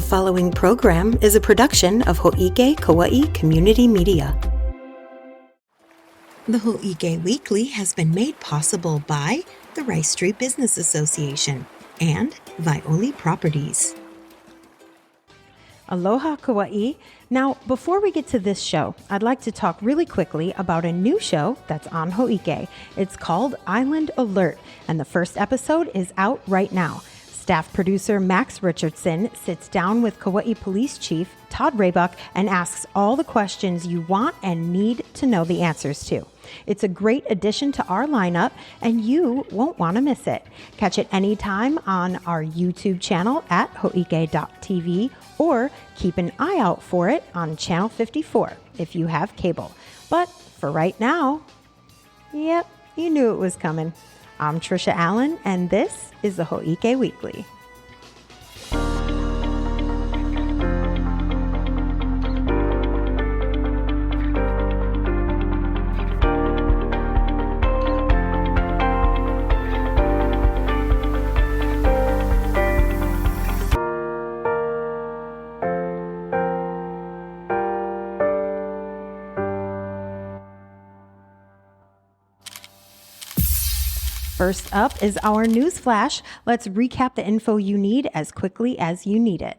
The following program is a production of Hō'ike Kaua'i Community Media. The Hō'ike Weekly has been made possible by the Rice Street Business Association and Violi Properties. Aloha, Kaua'i. Now, before we get to this show, I'd like to talk really quickly about a new show that's on Hō'ike. It's called Island Alert, and the first episode is out right now. Staff producer Max Richardson sits down with Kaua'i Police Chief Todd Raybuck and asks all the questions you want and need to know the answers to. It's a great addition to our lineup, and you won't want to miss it. Catch it anytime on our YouTube channel at hō'ike.tv, or keep an eye out for it on Channel 54 if you have cable. But for right now, yep, you knew it was coming. I'm Tricia Allen, and this is the Hō'ike Weekly. First up is our news flash. Let's recap the info you need as quickly as you need it.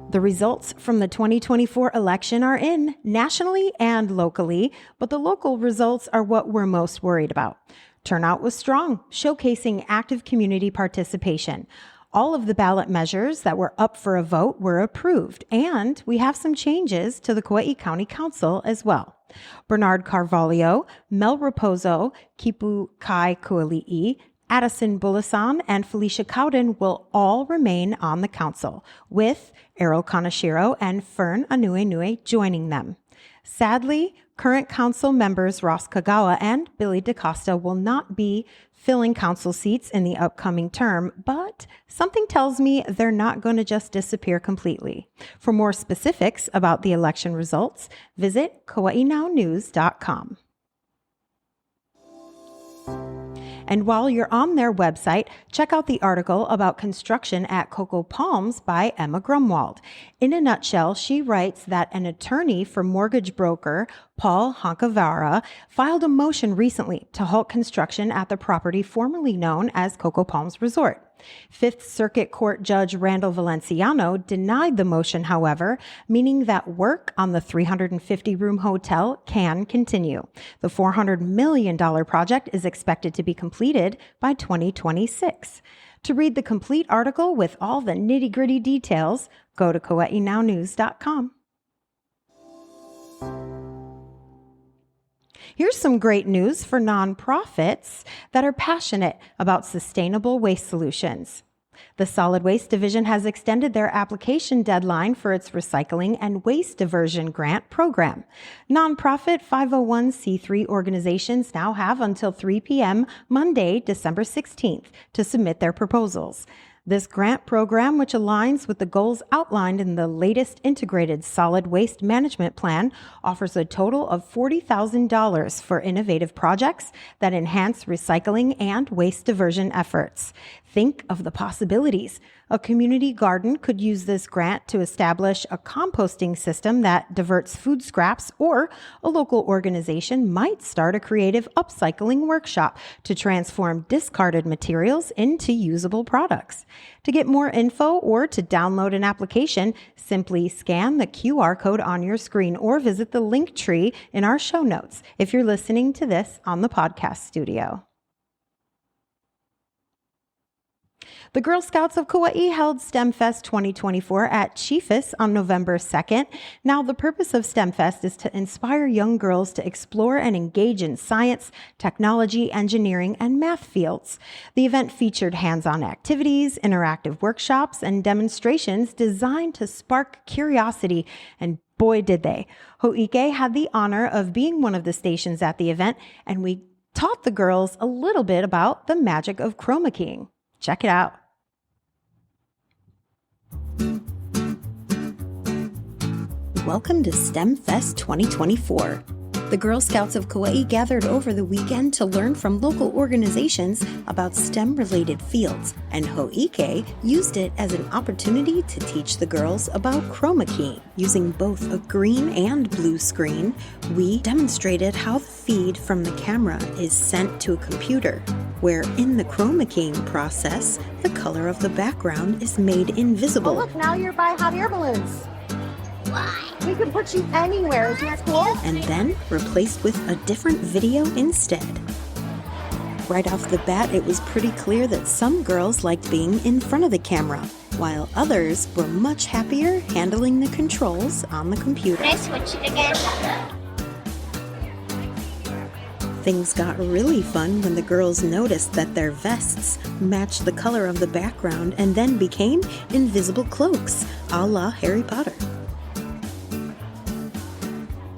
The results from the 2024 election are in nationally and locally, but the local results are what we're most worried about. Turnout was strong, showcasing active community participation. All of the ballot measures that were up for a vote were approved, and we have some changes to the Kauai County Council as well. Bernard Carvalho, Mel Raposo, Kipu Kai Kuali'i, Addison Bulasan, and Felicia Cowden will all remain on the council, with Errol Kanashiro and Fern Anuenue joining them. Sadly, current council members Ross Kagawa and Billy DaCosta will not be filling council seats in the upcoming term, but something tells me they're not going to just disappear completely. For more specifics about the election results, visit kauainownews.com. And while you're on their website, check out the article about construction at Coco Palms by Emma Grumwald. In a nutshell, she writes that an attorney for mortgage broker Paul Hankavara filed a motion recently to halt construction at the property formerly known as Coco Palms Resort. Fifth Circuit Court Judge Randall Valenciano denied the motion, however, meaning that work on the 350-room hotel can continue. The $400 million project is expected to be completed by 2026. To read the complete article with all the nitty-gritty details, go to kauainownews.com. Here's some great news for nonprofits that are passionate about sustainable waste solutions. The Solid Waste Division has extended their application deadline for its Recycling and Waste Diversion Grant program. Nonprofit 501c3 organizations now have until 3 p.m. Monday, December 16th to submit their proposals. This grant program, which aligns with the goals outlined in the latest integrated solid waste management plan, offers a total of $40,000 for innovative projects that enhance recycling and waste diversion efforts. Think of the possibilities. A community garden could use this grant to establish a composting system that diverts food scraps, or a local organization might start a creative upcycling workshop to transform discarded materials into usable products. To get more info or to download an application, simply scan the QR code on your screen or visit the link tree in our show notes if you're listening to this on the podcast studio. The Girl Scouts of Kauai held STEMFest 2024 at Chiefus on November 2nd. Now, the purpose of STEMFest is to inspire young girls to explore and engage in science, technology, engineering, and math fields. The event featured hands-on activities, interactive workshops, and demonstrations designed to spark curiosity, and boy did they. Hō'ike had the honor of being one of the stations at the event, and we taught the girls a little bit about the magic of chroma keying. Check it out. Welcome to STEMFest 2024. The Girl Scouts of Kauai gathered over the weekend to learn from local organizations about STEM-related fields, and Hō'ike used it as an opportunity to teach the girls about chroma keying. Using both a green and blue screen, we demonstrated how the feed from the camera is sent to a computer, where in the chroma keying process, the color of the background is made invisible. Oh, look, now you're by hot air balloons. Why? We can put you anywhere. Isn't that cool? And then replaced with a different video instead. Right off the bat, it was pretty clear that some girls liked being in front of the camera, while others were much happier handling the controls on the computer. Can I switch it again? Things got really fun when the girls noticed that their vests matched the color of the background and then became invisible cloaks, a la Harry Potter.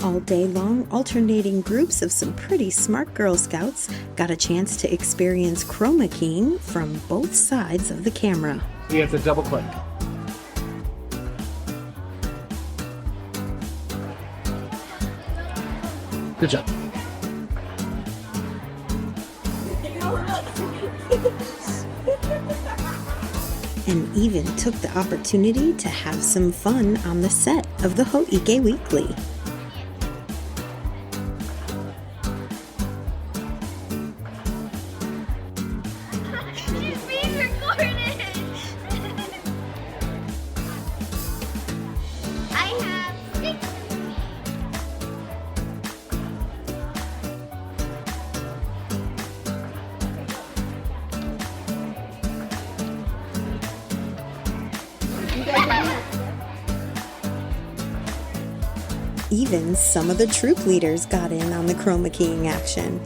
All day long, alternating groups of some pretty smart Girl Scouts got a chance to experience chroma keying from both sides of the camera. You have to double click. Good job. And even took the opportunity to have some fun on the set of the Hō'ike Weekly. She's being recorded. I have 6. Even some of the troop leaders got in on the chroma keying action.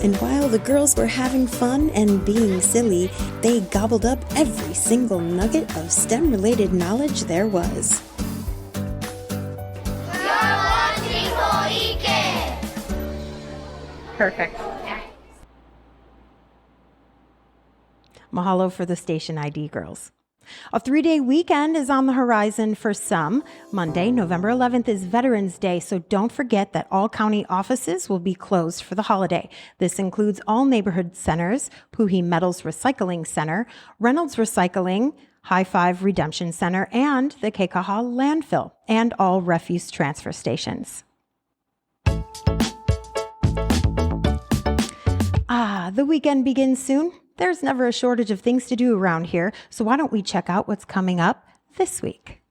And while the girls were having fun and being silly, they gobbled up every single nugget of STEM-related knowledge there was. You're watching Hō'ike. Perfect. Mahalo for the station ID, girls. A 3-day weekend is on the horizon for some. Monday, November 11th is Veterans Day, so don't forget that all county offices will be closed for the holiday. This includes all neighborhood centers, Puhi Metals Recycling Center, Reynolds Recycling, High Five Redemption Center, and the Kekaha Landfill, and all refuse transfer stations. The weekend begins soon. There's never a shortage of things to do around here, so why don't we check out what's coming up this week?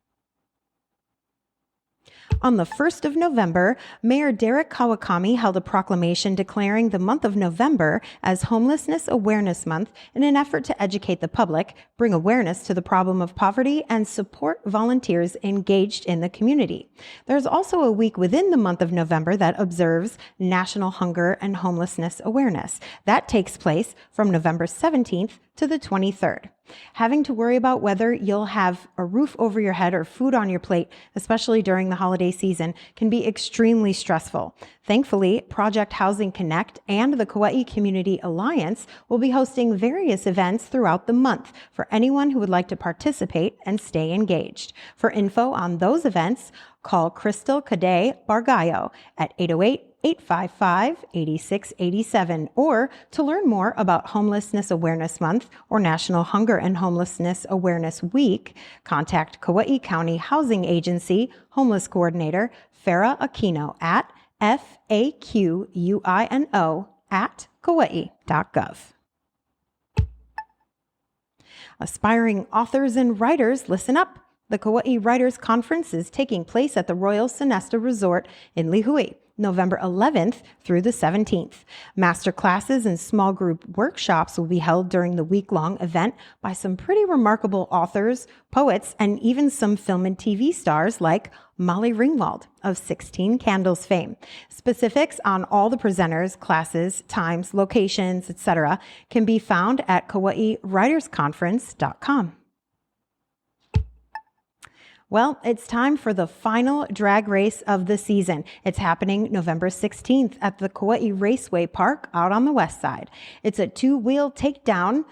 On the 1st of November, Mayor Derek Kawakami held a proclamation declaring the month of November as Homelessness Awareness Month in an effort to educate the public, bring awareness to the problem of poverty, and support volunteers engaged in the community. There's also a week within the month of November that observes National Hunger and Homelessness Awareness. That takes place from November 17th to the 23rd. Having to worry about whether you'll have a roof over your head or food on your plate, especially during the holiday season, can be extremely stressful. Thankfully, Project Housing Connect and the Kauai Community Alliance will be hosting various events throughout the month for anyone who would like to participate and stay engaged. For info on those events, call Crystal Kade Bargayo at 808-855-8687, or to learn more about Homelessness Awareness Month or National Hunger and Homelessness Awareness Week, contact Kauai County Housing Agency Homeless Coordinator Farah Aquino at faquino@kauai.gov. Aspiring authors and writers, listen up. The Kaua'i Writers Conference is taking place at the Royal Sonesta Resort in Lihue, November 11th through the 17th. Master classes and small group workshops will be held during the week-long event by some pretty remarkable authors, poets, and even some film and TV stars like Molly Ringwald of 16 Candles fame. Specifics on all the presenters, classes, times, locations, etc. can be found at KauaiWritersConference.com. Well, it's time for the final drag race of the season. It's happening November 16th at the Kauai Raceway Park out on the west side. It's a 2-wheel takedown,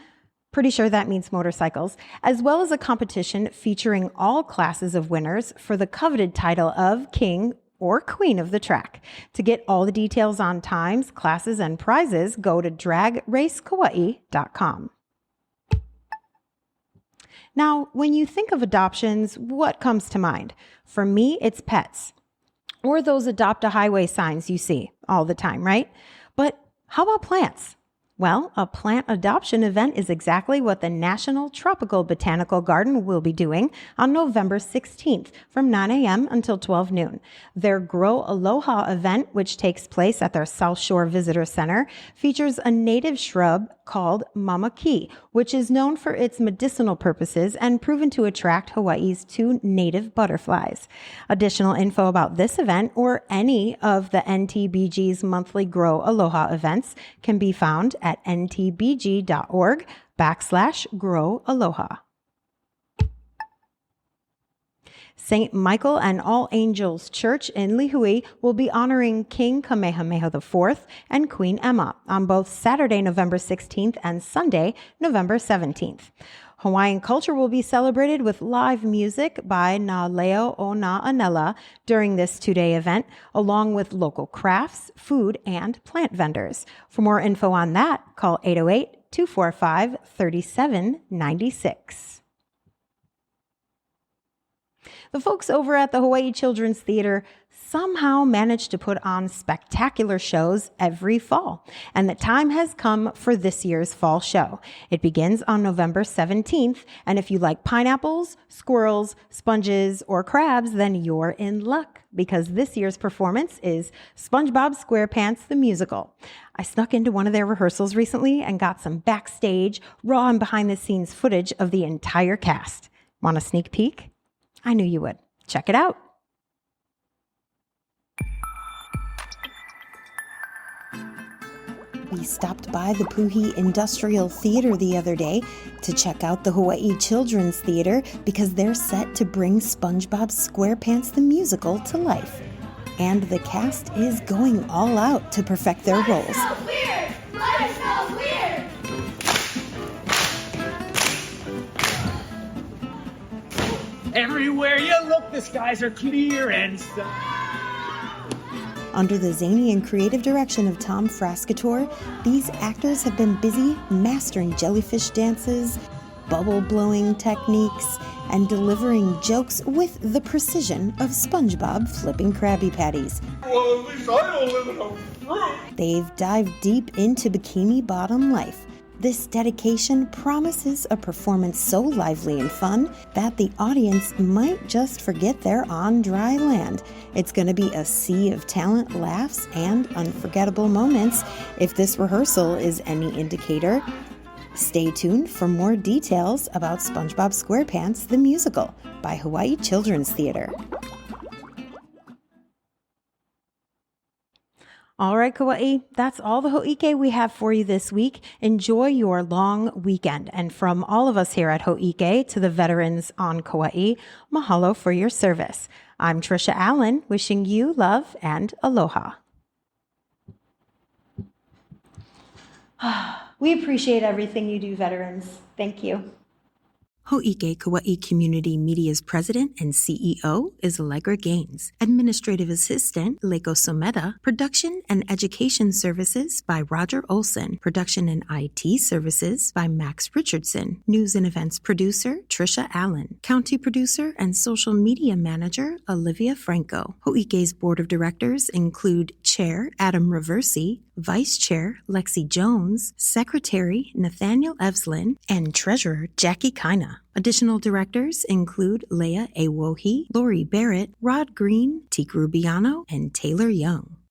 pretty sure that means motorcycles, as well as a competition featuring all classes of winners for the coveted title of King or queen of the track. To get all the details on times, classes, and prizes, go to dragracekauai.com. Now, when you think of adoptions, what comes to mind? For me, it's pets, or those adopt a highway signs you see all the time, right? But how about plants? Well, a plant adoption event is exactly what the National Tropical Botanical Garden will be doing on November 16th from 9 a.m. until 12 noon. Their Grow Aloha event, which takes place at their South Shore Visitor Center, features a native shrub called mamaki, which is known for its medicinal purposes and proven to attract Hawaii's 2 native butterflies. Additional info about this event or any of the NTBG's monthly Grow Aloha events can be found at ntbg.org/Grow Aloha. St. Michael and All Angels Church in Lihue will be honoring King Kamehameha IV and Queen Emma on both Saturday, November 16th and Sunday, November 17th. Hawaiian culture will be celebrated with live music by Na Leo o Na Anela during this 2-day event, along with local crafts, food, and plant vendors. For more info on that, call 808-245-3796. The folks over at the Hawaii Children's Theater somehow manage to put on spectacular shows every fall, and the time has come for this year's fall show. It begins on November 17th, and if you like pineapples, squirrels, sponges, or crabs, then you're in luck, because this year's performance is SpongeBob SquarePants the Musical. I snuck into one of their rehearsals recently and got some backstage, raw and behind-the-scenes footage of the entire cast. Want a sneak peek? I knew you would. Check it out. We stopped by the Puhi Industrial Theater the other day to check out the Hawaii Children's Theater because they're set to bring SpongeBob SquarePants the Musical to life. And the cast is going all out to perfect their roles. Weird! Let us know weird! Everywhere you look, the skies are clear and sun. Under the zany and creative direction of Tom Frascator, these actors have been busy mastering jellyfish dances, bubble-blowing techniques, and delivering jokes with the precision of SpongeBob flipping Krabby Patties. Well, at least I don't live in a fruit. They've dived deep into Bikini Bottom life. This dedication promises a performance so lively and fun that the audience might just forget they're on dry land. It's going to be a sea of talent, laughs, and unforgettable moments if this rehearsal is any indicator. Stay tuned for more details about SpongeBob SquarePants the Musical by Hawaii Children's Theater. All right, Kauai, that's all the Hō'ike we have for you this week. Enjoy your long weekend. And from all of us here at Hō'ike to the veterans on Kauai, mahalo for your service. I'm Tricia Allen, wishing you love and aloha. We appreciate everything you do, veterans. Thank you. Hō'ike Kauai Community Media's president and CEO is Allegra Gaines. Administrative assistant, Leiko Someda. Production and education services by Roger Olson. Production and IT services by Max Richardson. News and events producer, Tricia Allen. County producer and social media manager, Olivia Franco. Hō'ike's board of directors include Chair Adam Reversi, Vice Chair Lexi Jones, Secretary Nathaniel Evslin, and Treasurer Jackie Kina. Additional directors include Leah Awohi, Lori Barrett, Rod Green, Teak Rubiano, and Taylor Young.